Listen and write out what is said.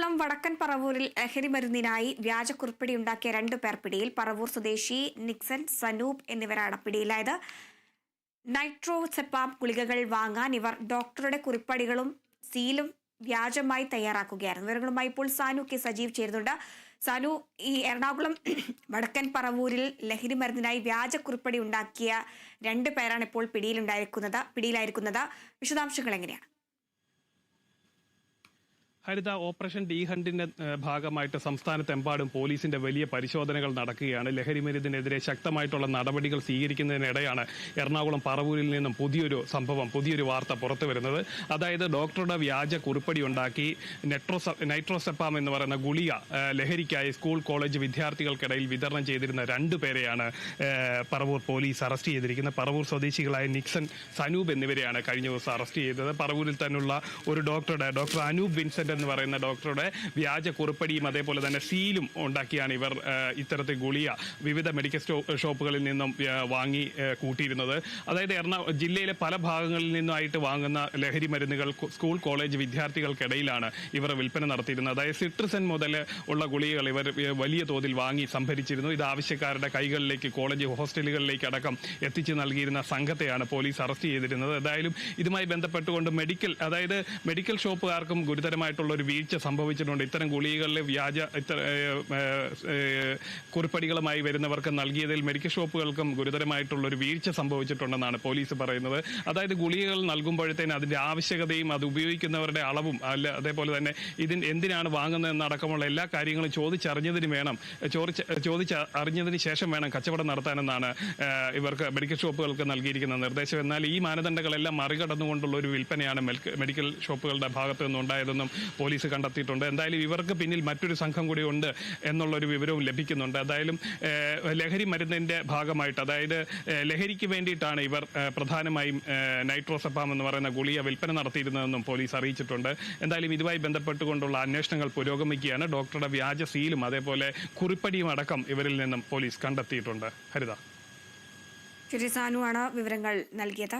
എറണാകുളം വടക്കൻ പറവൂരിൽ ലഹരി മരുന്നിനായി വ്യാജക്കുറിപ്പടി ഉണ്ടാക്കിയ 2 പേർ പിടിയിൽ. പറവൂർ സ്വദേശി നിക്സൺ, സനൂപ് എന്നിവരാണ് പിടിയിലായത്. നൈട്രോസെപ്പാം ഗുളികകൾ വാങ്ങാൻ ഇവർ ഡോക്ടറുടെ കുറിപ്പടികളും സീലും വ്യാജമായി തയ്യാറാക്കുകയായിരുന്നു. വിവരങ്ങളുമായി ഇപ്പോൾ സാനു കെ സജീവ് ചേരുന്നുണ്ട്. സാനു, ഈ എറണാകുളം വടക്കൻ പറവൂരിൽ ലഹരി മരുന്നിനായി വ്യാജക്കുറിപ്പടി ഉണ്ടാക്കിയ 2 പേരാണ് ഇപ്പോൾ പിടിയിലായിരിക്കുന്നത്. വിശദാംശങ്ങൾ എങ്ങനെയാണ്? ഹരിത, ഓപ്പറേഷൻ ഡി ഹണ്ടിന്റെ ഭാഗമായിട്ട് സംസ്ഥാനത്തെമ്പാടും പോലീസിന്റെ വലിയ പരിശോധനകൾ നടക്കുകയാണ്. ലഹരി മരുന്നിനെതിരെ ശക്തമായിട്ടുള്ള നടപടികൾ സ്വീകരിക്കുന്നതിനിടെയാണ് എറണാകുളം പറവൂരിൽ നിന്നും പുതിയൊരു വാർത്ത പുറത്തു വരുന്നത്. അതായത് ഡോക്ടറുടെ വ്യാജ കുറിപ്പടി ഉണ്ടാക്കി നൈട്രോസെപ്പാം എന്ന് പറയുന്ന ഗുളിക ലഹരിക്കായി സ്കൂൾ കോളേജ് വിദ്യാർത്ഥികൾക്കിടയിൽ വിതരണം ചെയ്തിരുന്ന 2 പേരെയാണ് പറവൂർ പോലീസ് അറസ്റ്റ് ചെയ്തിരിക്കുന്നത്. പറവൂർ സ്വദേശികളായ നിക്സൺ, സനൂപ് എന്നിവരെയാണ് കഴിഞ്ഞ ദിവസം അറസ്റ്റ് ചെയ്തത്. പറവൂരിൽ തന്നെയുള്ള ഒരു ഡോക്ടർ അനൂപ് വിൻസെന്റ് എന്ന് പറയുന്ന ഡോക്ടറുടെ വ്യാജ കുറിപ്പടിയും അതേപോലെ തന്നെ സീലും ഉണ്ടാക്കിയാണ് ഇവർ ഇത്തരത്തിൽ ഗുളിക വിവിധ മെഡിക്കൽ ഷോപ്പുകളിൽ നിന്നും വാങ്ങി കൂട്ടിയിരുന്നത്. അതായത് ജില്ലയിലെ പല ഭാഗങ്ങളിൽ നിന്നായിട്ട് വാങ്ങുന്ന ലഹരി മരുന്നുകൾ സ്കൂൾ കോളേജ് വിദ്യാർത്ഥികൾക്കിടയിലാണ് ഇവർ വിൽപ്പന നടത്തിയിരുന്നത്. അതായത് സിട്രിസൻ മുതൽ ഉള്ള ഗുളികകൾ ഇവർ വലിയ തോതിൽ വാങ്ങി സംഭരിച്ചിരുന്നു. ഇത് ആവശ്യക്കാരുടെ കൈകളിലേക്ക്, കോളേജ് ഹോസ്റ്റലുകളിലേക്ക് അടക്കം എത്തിച്ചു നൽകിയിരുന്ന സംഘത്തെയാണ് പോലീസ് അറസ്റ്റ് ചെയ്തിരുന്നത്. എന്തായാലും ഇതുമായി ബന്ധപ്പെട്ടുകൊണ്ട് മെഡിക്കൽ ഷോപ്പുകാർക്കും ഗുരുതരമായിട്ടുള്ള ഒരു വീഴ്ച സംഭവിച്ചിട്ടുണ്ട്. ഇത്തരം ഗുളികകളിലെ വ്യാജ കുറിപ്പടികളുമായി വരുന്നവർക്ക് നൽകിയതിൽ മെഡിക്കൽ ഷോപ്പുകൾക്കും ഗുരുതരമായിട്ടുള്ള ഒരു വീഴ്ച സംഭവിച്ചിട്ടുണ്ടെന്നാണ് പോലീസ് പറയുന്നത്. അതായത് ഗുളികകൾ നൽകുമ്പോഴത്തേന് അതിന്റെ ആവശ്യകതയും അത് ഉപയോഗിക്കുന്നവരുടെ അളവും അതേപോലെ തന്നെ എന്തിനാണ് വാങ്ങുന്നതെന്നടക്കമുള്ള എല്ലാ കാര്യങ്ങളും ചോദിച്ചറിഞ്ഞതിന് ശേഷം വേണം കച്ചവടം നടത്താനെന്നാണ് ഇവർക്ക് മെഡിക്കൽ ഷോപ്പുകൾക്ക് നൽകിയിരിക്കുന്ന നിർദ്ദേശം. എന്നാൽ ഈ മാനദണ്ഡങ്ങളെല്ലാം മറികടന്നുകൊണ്ടുള്ള ഒരു വിൽപ്പനയാണ് മെഡിക്കൽ ഷോപ്പുകളുടെ ഭാഗത്തു നിന്നുണ്ടായതെന്നും പോലീസ് കണ്ടെത്തിയിട്ടുണ്ട്. എന്തായാലും ഇവർക്ക് പിന്നിൽ മറ്റൊരു സംഘം കൂടി ഉണ്ട് എന്നുള്ളൊരു വിവരവും ലഭിക്കുന്നുണ്ട്. എന്തായാലും ലഹരി മരുന്നിന്റെ ഭാഗമായിട്ട്, അതായത് ലഹരിക്ക് വേണ്ടിയിട്ടാണ് ഇവർ പ്രധാനമായും നൈട്രോസെപ്പാം എന്ന് പറയുന്ന ഗുളിക വിൽപ്പന നടത്തിയിരുന്നതെന്നും പോലീസ് അറിയിച്ചിട്ടുണ്ട്. എന്തായാലും ഇതുമായി ബന്ധപ്പെട്ടുകൊണ്ടുള്ള അന്വേഷണങ്ങൾ പുരോഗമിക്കുകയാണ്. ഡോക്ടറുടെ വ്യാജ സീലും അതേപോലെ കുറിപ്പടിയും അടക്കം ഇവരിൽ നിന്നും പോലീസ് കണ്ടെത്തിയിട്ടുണ്ട്. ഹരിത, സാനു ആണ് വിവരങ്ങൾ നൽകിയത്.